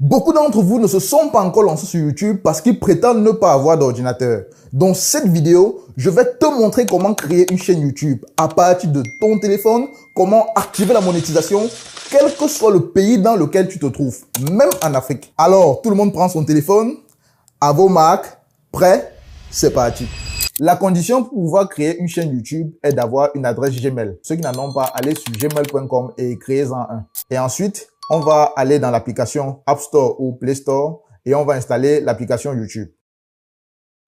Beaucoup d'entre vous ne se sont pas encore lancés sur YouTube parce qu'ils prétendent ne pas avoir d'ordinateur. Dans cette vidéo, je vais te montrer comment créer une chaîne YouTube à partir de ton téléphone, comment activer la monétisation, quel que soit le pays dans lequel tu te trouves, même en Afrique. Alors, tout le monde prend son téléphone, à vos marques, prêt, c'est parti. La condition pour pouvoir créer une chaîne YouTube est d'avoir une adresse Gmail. Ceux qui n'en ont pas, allez sur gmail.com et créez-en un. Et ensuite, on va aller dans l'application App Store ou Play Store et on va installer l'application YouTube.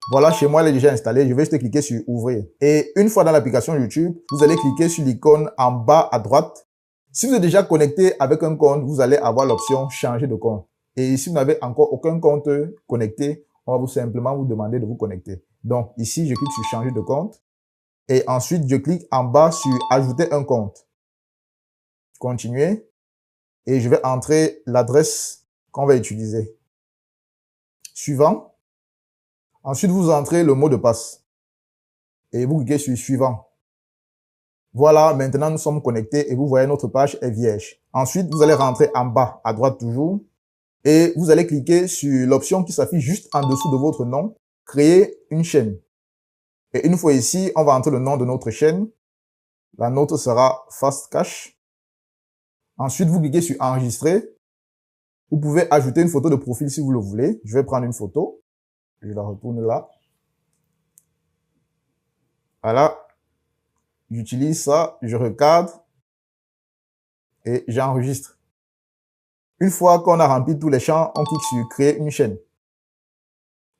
Voilà, chez moi, elle est déjà installée. Je vais juste cliquer sur Ouvrir. Et une fois dans l'application YouTube, vous allez cliquer sur l'icône en bas à droite. Si vous êtes déjà connecté avec un compte, vous allez avoir l'option Changer de compte. Et si vous n'avez encore aucun compte connecté, on va simplement vous demander de vous connecter. Donc ici, je clique sur Changer de compte. Et ensuite, je clique en bas sur Ajouter un compte. Continuer. Et je vais entrer l'adresse qu'on va utiliser. Suivant. Ensuite, vous entrez le mot de passe. Et vous cliquez sur Suivant. Voilà, maintenant nous sommes connectés et vous voyez notre page est vierge. Ensuite, vous allez rentrer en bas à droite toujours. Et vous allez cliquer sur l'option qui s'affiche juste en dessous de votre nom. Créer une chaîne. Et une fois ici, on va entrer le nom de notre chaîne. La nôtre sera Fast Cash. Ensuite, vous cliquez sur Enregistrer. Vous pouvez ajouter une photo de profil si vous le voulez. Je vais prendre une photo. Je la retourne là. Voilà. J'utilise ça, je recadre et j'enregistre. Une fois qu'on a rempli tous les champs, on clique sur Créer une chaîne.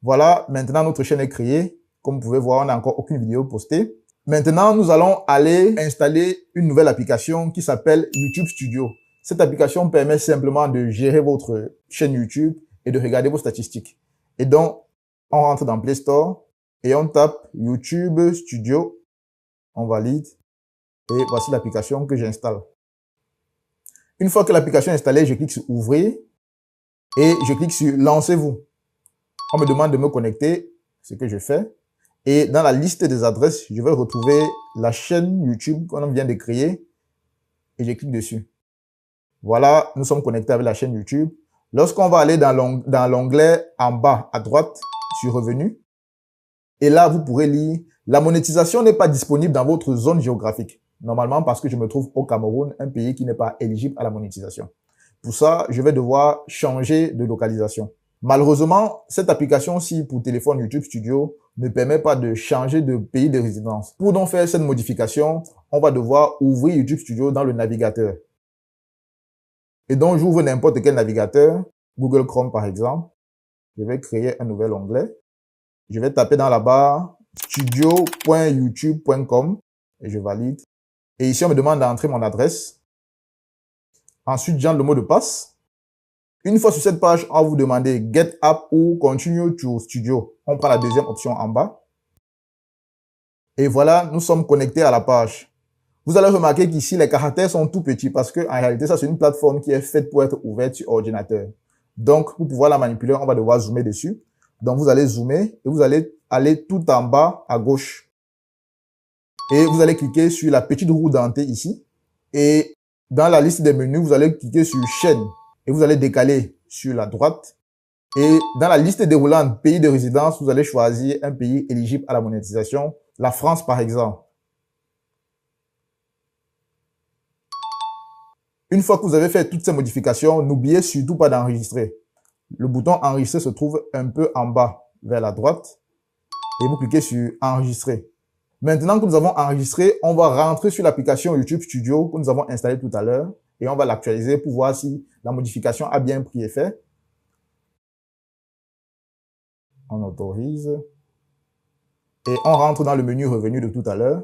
Voilà, maintenant notre chaîne est créée. Comme vous pouvez voir, on n'a encore aucune vidéo postée. Maintenant, nous allons aller installer une nouvelle application qui s'appelle YouTube Studio. Cette application permet simplement de gérer votre chaîne YouTube et de regarder vos statistiques. Et donc, on rentre dans Play Store et on tape YouTube Studio. On valide et voici l'application que j'installe. Une fois que l'application est installée, je clique sur Ouvrir et je clique sur Lancez-vous. On me demande de me connecter, ce que je fais. Et dans la liste des adresses, je vais retrouver la chaîne YouTube qu'on vient de créer et je clique dessus. Voilà, nous sommes connectés avec la chaîne YouTube. Lorsqu'on va aller dans l'onglet en bas à droite sur Revenus, et là, vous pourrez lire « La monétisation n'est pas disponible dans votre zone géographique. » Normalement, parce que je me trouve au Cameroun, un pays qui n'est pas éligible à la monétisation. Pour ça, je vais devoir changer de localisation. Malheureusement, cette application-ci pour téléphone YouTube Studio ne permet pas de changer de pays de résidence. Pour donc faire cette modification, on va devoir ouvrir YouTube Studio dans le navigateur. Et donc, j'ouvre n'importe quel navigateur, Google Chrome par exemple. Je vais créer un nouvel onglet. Je vais taper dans la barre studio.youtube.com et je valide. Et ici, on me demande d'entrer mon adresse. Ensuite, j'entre le mot de passe. Une fois sur cette page, on va vous demander Get App ou Continue to Studio. On prend la deuxième option en bas. Et voilà, nous sommes connectés à la page. Vous allez remarquer qu'ici, les caractères sont tout petits parce que en réalité, ça, c'est une plateforme qui est faite pour être ouverte sur ordinateur. Donc, pour pouvoir la manipuler, on va devoir zoomer dessus. Donc, vous allez zoomer et vous allez aller tout en bas à gauche. Et vous allez cliquer sur la petite roue dentée ici. Et dans la liste des menus, vous allez cliquer sur Chaîne. Et vous allez décaler sur la droite. Et dans la liste déroulante pays de résidence, vous allez choisir un pays éligible à la monétisation. La France, par exemple. Une fois que vous avez fait toutes ces modifications, n'oubliez surtout pas d'enregistrer. Le bouton Enregistrer se trouve un peu en bas, vers la droite. Et vous cliquez sur Enregistrer. Maintenant que nous avons enregistré, on va rentrer sur l'application YouTube Studio que nous avons installée tout à l'heure. Et on va l'actualiser pour voir si la modification a bien pris effet. On autorise. Et on rentre dans le menu Revenus de tout à l'heure.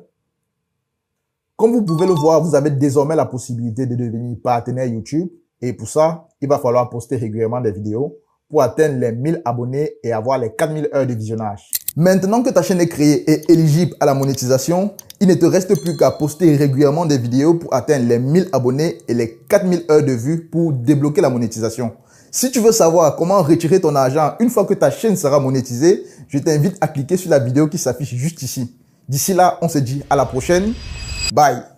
Comme vous pouvez le voir, vous avez désormais la possibilité de devenir partenaire YouTube. Et pour ça, il va falloir poster régulièrement des vidéos pour atteindre les 1000 abonnés et avoir les 4000 heures de visionnage. Maintenant que ta chaîne est créée et éligible à la monétisation, il ne te reste plus qu'à poster régulièrement des vidéos pour atteindre les 1000 abonnés et les 4000 heures de vues pour débloquer la monétisation. Si tu veux savoir comment retirer ton argent une fois que ta chaîne sera monétisée, je t'invite à cliquer sur la vidéo qui s'affiche juste ici. D'ici là, on se dit à la prochaine. Bye.